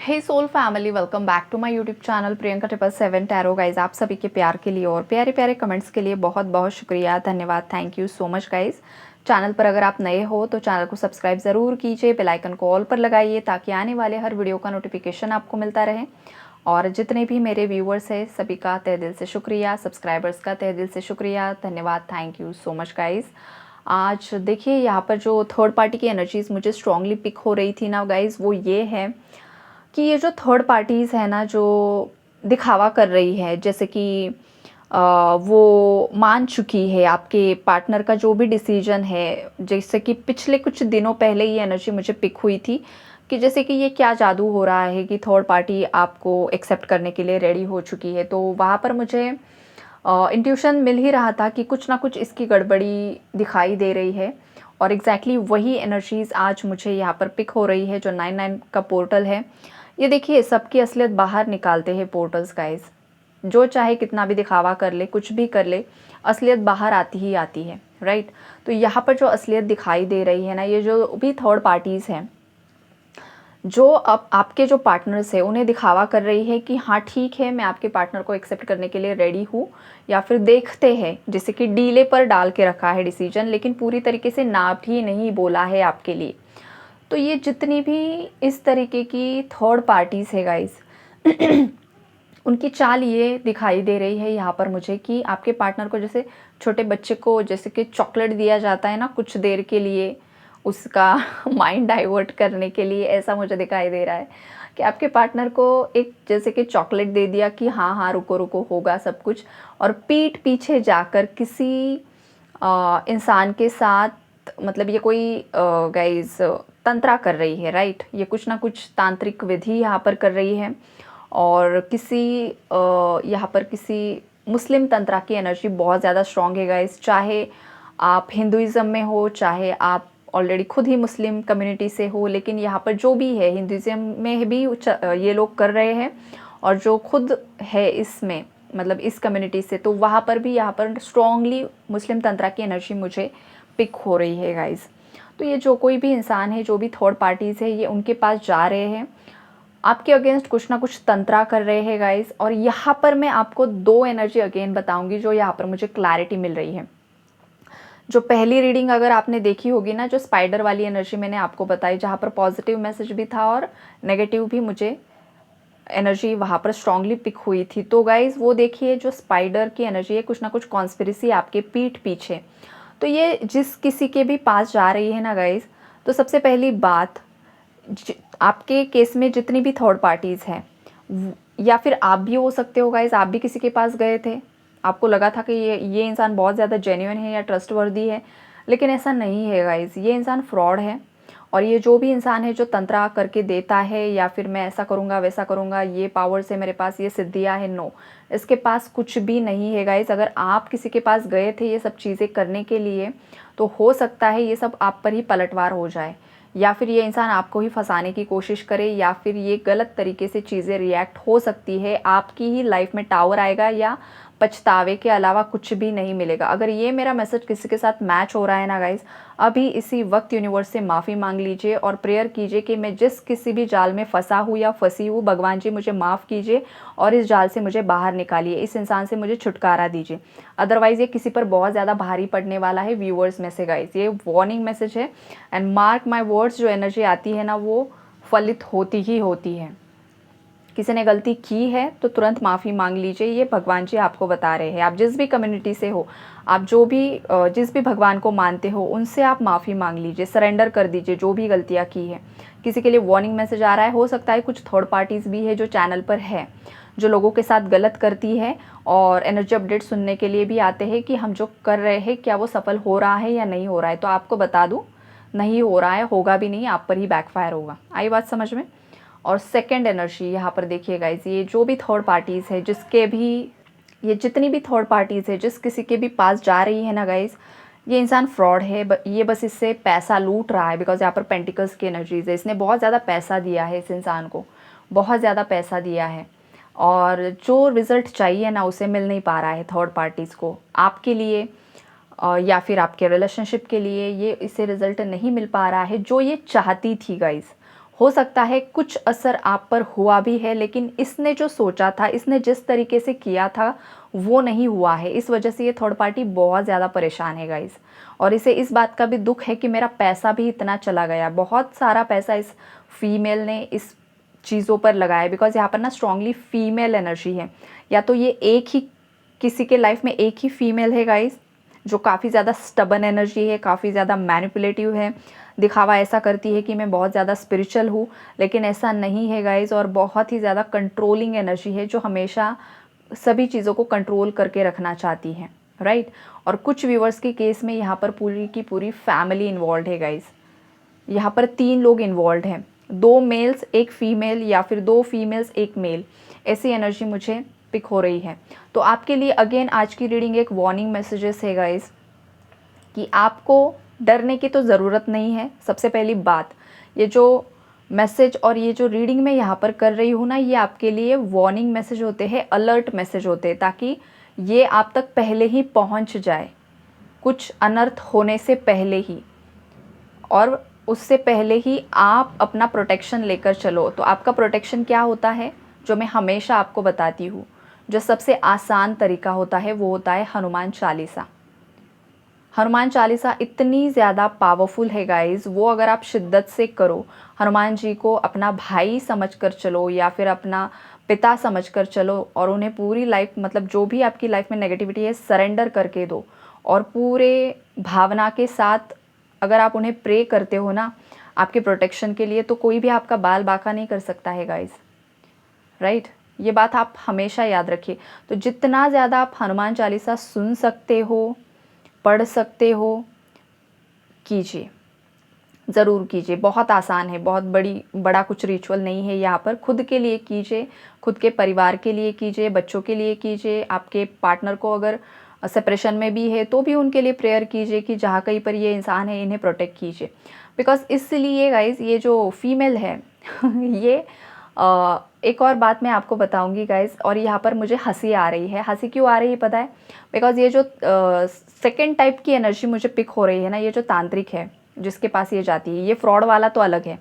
Hey soul family, welcome back to my YouTube channel Priyanka 777 tarot. Guys, आप सभी के प्यार के लिए और प्यारे प्यारे कमेंट्स के लिए बहुत बहुत शुक्रिया, धन्यवाद, thank you so much guys. Channel पर अगर आप नए हो तो चैनल को सब्सक्राइब ज़रूर कीजिए, बेल आइकन को ऑल पर लगाइए ताकि आने वाले हर वीडियो का नोटिफिकेशन आपको मिलता रहे। और जितने भी मेरे व्यूअर्स हैं सभी का तहे दिल से शुक्रिया, सब्सक्राइबर्स का तहे दिल से शुक्रिया, धन्यवाद, thank you so much guys. आज देखिए यहाँ पर जो थर्ड पार्टी की एनर्जीज़ मुझे स्ट्रांगली पिक हो रही थी ना गाइज़, वो ये है कि ये जो थर्ड पार्टीज़ है ना, जो दिखावा कर रही है, जैसे कि वो मान चुकी है आपके पार्टनर का जो भी डिसीजन है। जैसे कि पिछले कुछ दिनों पहले ये एनर्जी मुझे पिक हुई थी कि जैसे कि ये क्या जादू हो रहा है कि थर्ड पार्टी आपको एक्सेप्ट करने के लिए रेडी हो चुकी है। तो वहाँ पर मुझे इंट्यूशन मिल ही रहा था कि कुछ ना कुछ इसकी गड़बड़ी दिखाई दे रही है। और एग्जैक्टली वही एनर्जीज़ आज मुझे यहाँ पर पिक हो रही है। जो 99 का पोर्टल है, ये देखिए सबकी असलियत बाहर निकालते हैं पोर्टल्स गाइज। जो चाहे कितना भी दिखावा कर ले, कुछ भी कर ले, असलियत बाहर आती ही आती है, राइट। तो यहाँ पर जो असलियत दिखाई दे रही है ना, ये जो भी थर्ड पार्टीज़ हैं, जो अब आपके जो पार्टनर्स है उन्हें दिखावा कर रही है कि हाँ ठीक है, मैं आपके पार्टनर को एक्सेप्ट करने के लिए रेडी हूँ, या फिर देखते हैं, जैसे कि डीले पर डाल के रखा है डिसीजन, लेकिन पूरी तरीके से ना भी नहीं बोला है आपके लिए। तो ये जितनी भी इस तरीके की थर्ड पार्टीज़ है गाइस, उनकी चाल ये दिखाई दे रही है यहाँ पर मुझे कि आपके पार्टनर को, जैसे छोटे बच्चे को जैसे कि चॉकलेट दिया जाता है ना कुछ देर के लिए, उसका माइंड डाइवर्ट करने के लिए, ऐसा मुझे दिखाई दे रहा है कि आपके पार्टनर को एक जैसे कि चॉकलेट दे दिया कि हाँ हाँ रुको रुको होगा सब कुछ, और पीठ पीछे जाकर किसी इंसान के साथ, मतलब ये कोई गाइज तंत्रा कर रही है, राइट। ये कुछ ना कुछ तांत्रिक विधि यहाँ पर कर रही है। और किसी यहाँ पर किसी मुस्लिम तंत्रा की एनर्जी बहुत ज़्यादा स्ट्रॉन्ग है गाइस। चाहे आप हिंदुइज़्म में हो, चाहे आप ऑलरेडी खुद ही मुस्लिम कम्युनिटी से हो, लेकिन यहाँ पर जो भी है, हिंदुइज़्म में भी ये लोग कर रहे हैं, और जो खुद है इसमें, मतलब इस कम्युनिटी से, तो वहाँ पर भी यहाँ पर स्ट्रॉन्गली मुस्लिम तंत्रा की एनर्जी मुझे पिक हो रही है गाइस। तो ये जो कोई भी इंसान है, जो भी थर्ड पार्टीज़ है, ये उनके पास जा रहे हैं, आपके अगेंस्ट कुछ ना कुछ तंत्रा कर रहे हैं गाइस। और यहाँ पर मैं आपको दो एनर्जी अगेन बताऊंगी जो यहाँ पर मुझे क्लैरिटी मिल रही है। जो पहली रीडिंग अगर आपने देखी होगी ना, जो स्पाइडर वाली एनर्जी मैंने आपको बताई, जहाँ पर पॉजिटिव मैसेज भी था और नेगेटिव भी मुझे एनर्जी वहाँ पर स्ट्रांगली पिक हुई थी। तो गाइज वो देखिए, जो स्पाइडर की एनर्जी है, कुछ ना कुछ कॉन्स्पिरेसी आपके पीठ पीछे। तो ये जिस किसी के भी पास जा रही है ना गाइज, तो सबसे पहली बात, आपके केस में जितनी भी थर्ड पार्टीज़ हैं, या फिर आप भी हो सकते हो गाइज, आप भी किसी के पास गए थे, आपको लगा था कि ये इंसान बहुत ज़्यादा जेन्युइन है या ट्रस्टवर्दी है, लेकिन ऐसा नहीं है गाइज। ये इंसान फ्रॉड है। और ये जो भी इंसान है जो तंत्रा करके देता है, या फिर मैं ऐसा करूँगा वैसा करूँगा, ये पावर्स है मेरे पास, ये सिद्धियाँ है, नो, इसके पास कुछ भी नहीं है गाइज। अगर आप किसी के पास गए थे ये सब चीज़ें करने के लिए, तो हो सकता है ये सब आप पर ही पलटवार हो जाए, या फिर ये इंसान आपको ही फंसाने की कोशिश करे, या फिर ये गलत तरीके से चीज़ें रिएक्ट हो सकती है। आपकी ही लाइफ में टावर आएगा या पछतावे के अलावा कुछ भी नहीं मिलेगा। अगर ये मेरा मैसेज किसी के साथ मैच हो रहा है ना गाइज, अभी इसी वक्त यूनिवर्स से माफ़ी मांग लीजिए और प्रेयर कीजिए कि मैं जिस किसी भी जाल में फंसा हूँ या फंसी हूँ, भगवान जी मुझे माफ़ कीजिए और इस जाल से मुझे बाहर निकालिए, इस इंसान से मुझे छुटकारा दीजिए। अदरवाइज़ ये किसी पर बहुत ज़्यादा भारी पड़ने वाला है व्यूअर्स में से गाइज। ये वार्निंग मैसेज है, एंड मार्क माई वर्ड्स, जो एनर्जी आती है ना वो फलित होती ही होती है। किसी ने गलती की है तो तुरंत माफ़ी मांग लीजिए, ये भगवान जी आपको बता रहे हैं। आप जिस भी कम्युनिटी से हो, आप जो भी जिस भी भगवान को मानते हो, उनसे आप माफ़ी मांग लीजिए, सरेंडर कर दीजिए जो भी गलतियाँ की है। किसी के लिए वार्निंग मैसेज आ रहा है, हो सकता है कुछ थर्ड पार्टीज़ भी है जो चैनल पर है, जो लोगों के साथ गलत करती है और एनर्जी अपडेट सुनने के लिए भी आते हैं कि हम जो कर रहे हैं क्या वो सफल हो रहा है या नहीं हो रहा है। तो आपको बता दूँ, नहीं हो रहा है, होगा भी नहीं, आप पर ही बैकफायर होगा। आई बात समझ में। और सेकंड एनर्जी यहाँ पर देखिए गाइज, ये जो भी थर्ड पार्टीज़ है, जिसके भी, ये जितनी भी थर्ड पार्टीज़ है जिस किसी के भी पास जा रही है ना गाइज, ये इंसान फ्रॉड है। ये बस इससे पैसा लूट रहा है, बिकॉज यहाँ पर पेंटिकल्स की एनर्जीज है। इसने बहुत ज़्यादा पैसा दिया है इस इंसान को, बहुत ज़्यादा पैसा दिया है, और जो रिज़ल्ट चाहिए ना उसे मिल नहीं पा रहा है थर्ड पार्टीज़ को आपके लिए, या फिर आपके रिलेशनशिप के लिए ये इसे रिज़ल्ट नहीं मिल पा रहा है जो ये चाहती थी गाइज। हो सकता है कुछ असर आप पर हुआ भी है, लेकिन इसने जो सोचा था, इसने जिस तरीके से किया था वो नहीं हुआ है। इस वजह से ये थर्ड पार्टी बहुत ज़्यादा परेशान है गाइस। और इसे इस बात का भी दुख है कि मेरा पैसा भी इतना चला गया, बहुत सारा पैसा इस फीमेल ने इस चीज़ों पर लगाया। बिकॉज यहाँ पर ना स्ट्रांगली फीमेल एनर्जी है, या तो ये एक ही किसी के लाइफ में एक ही फीमेल है गाइस जो काफ़ी ज़्यादा स्टबन एनर्जी है, काफ़ी ज़्यादा मैनिपुलेटिव है, दिखावा ऐसा करती है कि मैं बहुत ज़्यादा स्पिरिचुअल हूँ, लेकिन ऐसा नहीं है गाइस। और बहुत ही ज़्यादा कंट्रोलिंग एनर्जी है जो हमेशा सभी चीज़ों को कंट्रोल करके रखना चाहती है, राइट। और कुछ व्यूवर्स के केस में यहाँ पर पूरी की पूरी फैमिली इन्वॉल्व है गाइस। यहाँ पर 3 लोग इन्वॉल्व हैं, 2 मेल्स 1 फीमेल, या फिर 2 फीमेल्स 1 मेल, ऐसी एनर्जी मुझे पिक हो रही है। तो आपके लिए अगेन आज की रीडिंग एक वार्निंग मैसेजेस है गाइस, कि आपको डरने की तो ज़रूरत नहीं है। सबसे पहली बात, ये जो मैसेज और ये जो रीडिंग मैं यहाँ पर कर रही हूँ ना, ये आपके लिए वार्निंग मैसेज होते हैं, अलर्ट मैसेज होते हैं, ताकि ये आप तक पहले ही पहुँच जाए, कुछ अनर्थ होने से पहले ही, और उससे पहले ही आप अपना प्रोटेक्शन लेकर चलो। तो आपका प्रोटेक्शन क्या होता है, जो मैं हमेशा आपको बताती हूँ, जो सबसे आसान तरीका होता है वो होता है हनुमान चालीसा। हनुमान चालीसा इतनी ज़्यादा पावरफुल है गाइस, वो अगर आप शिद्दत से करो, हनुमान जी को अपना भाई समझकर चलो या फिर अपना पिता समझकर चलो, और उन्हें पूरी लाइफ, मतलब जो भी आपकी लाइफ में नेगेटिविटी है, सरेंडर करके दो। और पूरे भावना के साथ अगर आप उन्हें प्रे करते हो ना आपके प्रोटेक्शन के लिए, तो कोई भी आपका बाल बाका नहीं कर सकता है गाइस, राइट। ये बात आप हमेशा याद रखिए। तो जितना ज़्यादा आप हनुमान चालीसा सुन सकते हो, पढ़ सकते हो, कीजिए, ज़रूर कीजिए। बहुत आसान है, बहुत बड़ा कुछ रिचुअल नहीं है यहाँ पर। खुद के लिए कीजिए, खुद के परिवार के लिए कीजिए, बच्चों के लिए कीजिए, आपके पार्टनर को अगर सेपरेशन में भी है तो भी उनके लिए प्रेयर कीजिए कि जहाँ कहीं पर ये इंसान है इन्हें प्रोटेक्ट कीजिए। बिकॉज इसलिए गाइज ये जो फीमेल है ये एक और बात मैं आपको बताऊंगी गाइज, और यहाँ पर मुझे हंसी आ रही है। हंसी क्यों आ रही है पता है? बिकॉज ये जो सेकेंड टाइप की एनर्जी मुझे पिक हो रही है ना, ये जो तांत्रिक है जिसके पास ये जाती है, ये फ्रॉड वाला तो अलग है,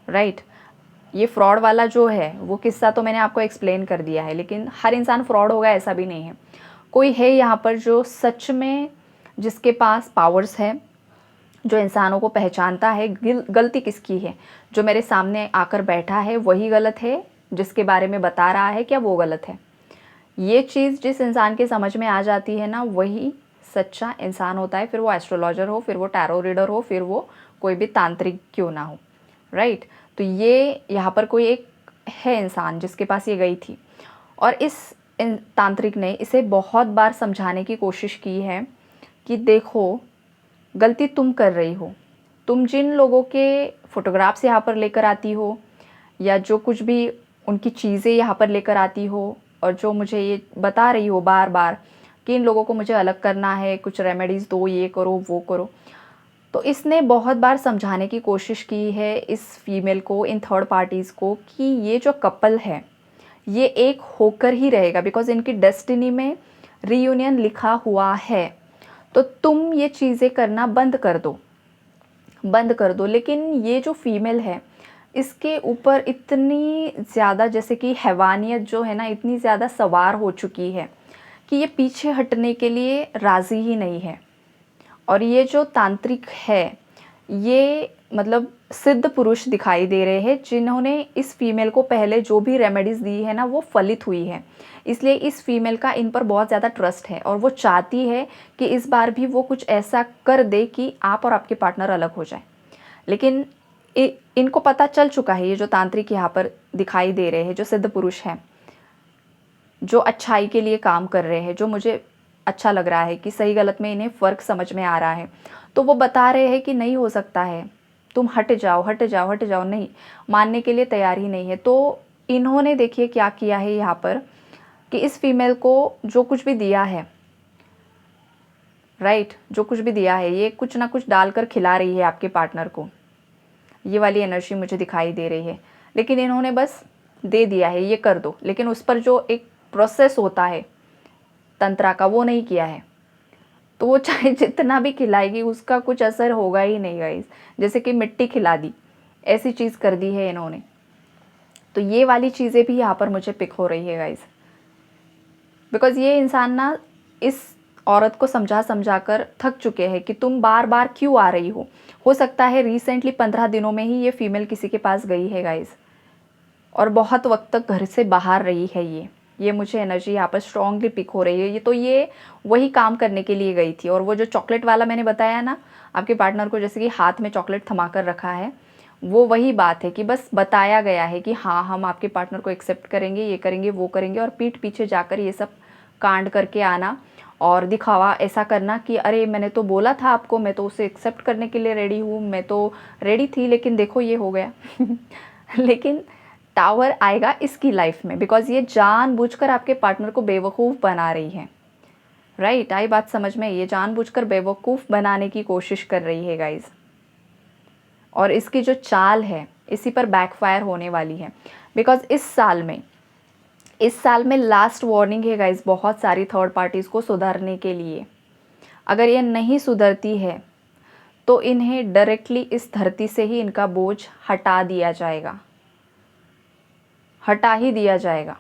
राइट। ये फ्रॉड वाला जो है वो किस्सा तो मैंने आपको एक्सप्लेन कर दिया है, लेकिन हर इंसान फ्रॉड होगा ऐसा भी नहीं है। कोई है यहाँ पर जो सच में, जिसके पास पावर्स है, जो इंसानों को पहचानता है गलती किसकी है। जो मेरे सामने आकर बैठा है वही गलत है, जिसके बारे में बता रहा है क्या वो गलत है। ये चीज़ जिस इंसान के समझ में आ जाती है ना, वही सच्चा इंसान होता है। फिर वो एस्ट्रोलॉजर हो, फिर वो टैरो रीडर हो, फिर वो कोई भी तांत्रिक क्यों ना हो, राइट। तो ये यहाँ पर कोई एक है इंसान जिसके पास ये गई थी, और इस तांत्रिक ने इसे बहुत बार समझाने की कोशिश की है कि देखो गलती तुम कर रही हो। तुम जिन लोगों के फोटोग्राफ्स यहाँ पर लेकर आती हो, या जो कुछ भी उनकी चीज़ें यहाँ पर लेकर आती हो, और जो मुझे ये बता रही हो बार बार कि इन लोगों को मुझे अलग करना है, कुछ रेमेडीज़ दो, ये करो वो करो, तो इसने बहुत बार समझाने की कोशिश की है इस फीमेल को, इन थर्ड पार्टीज़ को, कि ये जो कपल है ये एक होकर ही रहेगा। बिकॉज इनकी डेस्टिनी में रीयूनियन लिखा हुआ है। तो तुम ये चीज़ें करना बंद कर दो, बंद कर दो। लेकिन ये जो फीमेल है इसके ऊपर इतनी ज़्यादा, जैसे कि हैवानियत जो है ना, इतनी ज़्यादा सवार हो चुकी है कि ये पीछे हटने के लिए राज़ी ही नहीं है। और ये जो तांत्रिक है ये मतलब सिद्ध पुरुष दिखाई दे रहे हैं, जिन्होंने इस फीमेल को पहले जो भी रेमेडीज़ दी है ना वो फलित हुई है। इसलिए इस फीमेल का इन पर बहुत ज़्यादा ट्रस्ट है, और वो चाहती है कि इस बार भी वो कुछ ऐसा कर दे कि आप और आपके पार्टनर अलग हो जाए। लेकिन इनको पता चल चुका है, ये जो तांत्रिक यहाँ पर दिखाई दे रहे हैं, जो सिद्ध पुरुष हैं, जो अच्छाई के लिए काम कर रहे हैं, जो मुझे अच्छा लग रहा है कि सही गलत में इन्हें फ़र्क समझ में आ रहा है, तो वो बता रहे हैं कि नहीं हो सकता है, तुम हट जाओ हट जाओ हट जाओ, नहीं मानने के लिए तैयार ही नहीं है। तो इन्होंने देखिए क्या किया है यहाँ पर, कि इस फीमेल को जो कुछ भी दिया है, राइट, जो कुछ भी दिया है, ये कुछ ना कुछ डालकर खिला रही है आपके पार्टनर को। ये वाली एनर्जी मुझे दिखाई दे रही है। लेकिन इन्होंने बस दे दिया है ये कर दो, लेकिन उस पर जो एक प्रोसेस होता है तंत्रा का वो नहीं किया है। तो वो चाहे जितना भी खिलाएगी उसका कुछ असर होगा ही नहीं गाइस। जैसे कि मिट्टी खिला दी, ऐसी चीज़ कर दी है इन्होंने। तो ये वाली चीज़ें भी यहाँ पर मुझे पिक हो रही है गाइज, बिकॉज़ ये इंसान ना इस औरत को समझा समझा कर थक चुके हैं कि तुम बार बार क्यों आ रही हो सकता है रिसेंटली 15 दिनों में ही ये फीमेल किसी के पास गई है गाइज, और बहुत वक्त तक घर से बाहर रही है ये मुझे एनर्जी यहाँ पर स्ट्रांगली पिक हो रही है। ये वही काम करने के लिए गई थी। और वो जो चॉकलेट वाला मैंने बताया ना, आपके पार्टनर को जैसे कि हाथ में चॉकलेट थमा कर रखा है, वो वही बात है कि बस बताया गया है कि हाँ हम आपके पार्टनर को एक्सेप्ट करेंगे, ये करेंगे वो करेंगे, और पीठ पीछे जाकर ये सब कांड करके आना और दिखावा ऐसा करना कि अरे मैंने तो बोला था आपको, मैं तो उसे एक्सेप्ट करने के लिए रेडी हूँ, मैं तो रेडी थी, लेकिन देखो ये हो गया। लेकिन टावर आएगा इसकी लाइफ में, बिकॉज ये जानबूझकर आपके पार्टनर को बेवकूफ़ बना रही है। राइट, आई बात समझ में? ये जानबूझकर बेवकूफ़ बनाने की कोशिश कर रही है गाइज, और इसकी जो चाल है इसी पर बैकफायर होने वाली है। बिकॉज इस साल में लास्ट वार्निंग है गाइज बहुत सारी थर्ड पार्टीज़ को सुधरने के लिए। अगर ये नहीं सुधरती है तो इन्हें डायरेक्टली इस धरती से ही इनका बोझ हटा दिया जाएगा, हटा ही दिया जाएगा।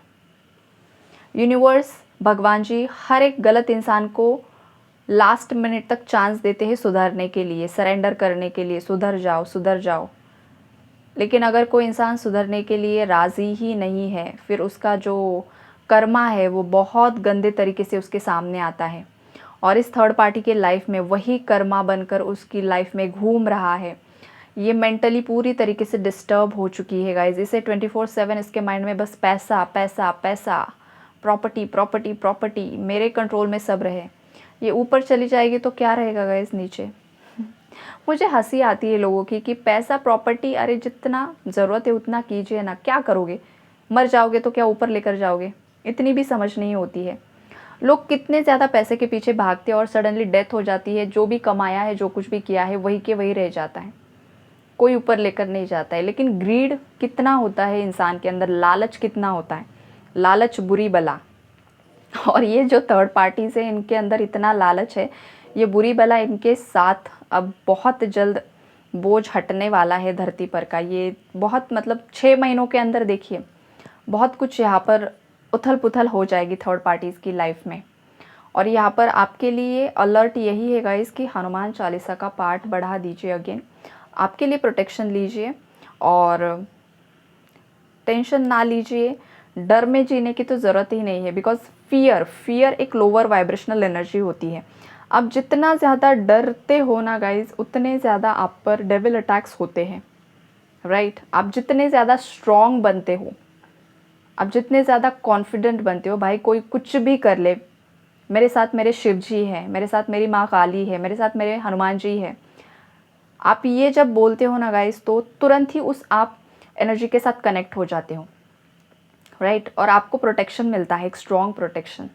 यूनिवर्स, भगवान जी हर एक गलत इंसान को लास्ट मिनट तक चांस देते हैं सुधरने के लिए, सरेंडर करने के लिए, सुधर जाओ सुधर जाओ। लेकिन अगर कोई इंसान सुधरने के लिए राज़ी ही नहीं है, फिर उसका जो कर्मा है वो बहुत गंदे तरीके से उसके सामने आता है, और इस थर्ड पार्टी के लाइफ में वही कर्मा बनकर उसकी लाइफ में घूम रहा है। ये मेंटली पूरी तरीके से डिस्टर्ब हो चुकी है गाइज। इसे 24/7 इसके माइंड में बस पैसा पैसा पैसा, प्रॉपर्टी प्रॉपर्टी प्रॉपर्टी, मेरे कंट्रोल में सब रहे। ये ऊपर चली जाएगी तो क्या रहेगा गाइज नीचे? मुझे हंसी आती है लोगों की कि पैसा प्रॉपर्टी, अरे जितना ज़रूरत है उतना कीजिए ना, क्या करोगे? मर जाओगे तो क्या ऊपर लेकर जाओगे? इतनी भी समझ नहीं होती है। लोग कितने ज़्यादा पैसे के पीछे भागते हैं और सडनली डेथ हो जाती है, जो भी कमाया है जो कुछ भी किया है वही के वही रह जाता है, कोई ऊपर लेकर नहीं जाता है। लेकिन ग्रीड कितना होता है इंसान के अंदर, लालच कितना होता है, लालच बुरी बला। और ये जो थर्ड पार्टीज़ है इनके अंदर इतना लालच है, ये बुरी बला इनके साथ अब बहुत जल्द बोझ हटने वाला है धरती पर का। ये बहुत मतलब 6 महीनों के अंदर देखिए बहुत कुछ यहाँ पर उथल पुथल हो जाएगी थर्ड पार्टीज़ की लाइफ में। और यहाँ पर आपके लिए अलर्ट यही है गाइस कि हनुमान चालीसा का पाठ बढ़ा दीजिए अगेन, आपके लिए प्रोटेक्शन लीजिए और टेंशन ना लीजिए। डर में जीने की तो ज़रूरत ही नहीं है, बिकॉज फियर एक लोअर वाइब्रेशनल एनर्जी होती है। आप जितना ज़्यादा डरते हो ना गाइज, उतने ज़्यादा आप पर डेविल अटैक्स होते हैं। राइट, आप जितने ज़्यादा स्ट्रॉन्ग बनते हो, आप जितने ज़्यादा कॉन्फिडेंट बनते हो, भाई कोई कुछ भी कर ले, मेरे साथ मेरे शिव जी है, मेरे साथ मेरी माँ काली है, मेरे साथ मेरे हनुमान जी है, आप ये जब बोलते हो ना गाइस, तो तुरंत ही उस आप एनर्जी के साथ कनेक्ट हो जाते हो। राइट, और आपको प्रोटेक्शन मिलता है, एक स्ट्रॉन्ग प्रोटेक्शन।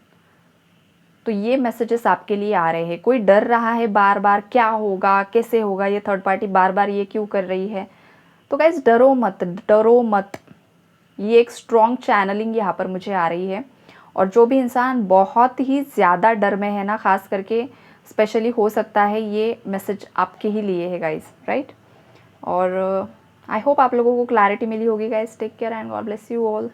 तो ये मैसेजेस आपके लिए आ रहे हैं। कोई डर रहा है बार बार, क्या होगा कैसे होगा, ये थर्ड पार्टी बार बार ये क्यों कर रही है, तो गाइस डरो मत, डरो मत। ये एक स्ट्रॉन्ग चैनलिंग यहाँ पर मुझे आ रही है। और जो भी इंसान बहुत ही ज़्यादा डर में है ना, ख़ास करके स्पेशली हो सकता है ये मैसेज आपके ही लिए है गाइस। राइट, और आई होप आप लोगों को क्लैरिटी मिली होगी guys. Take care and God bless you all.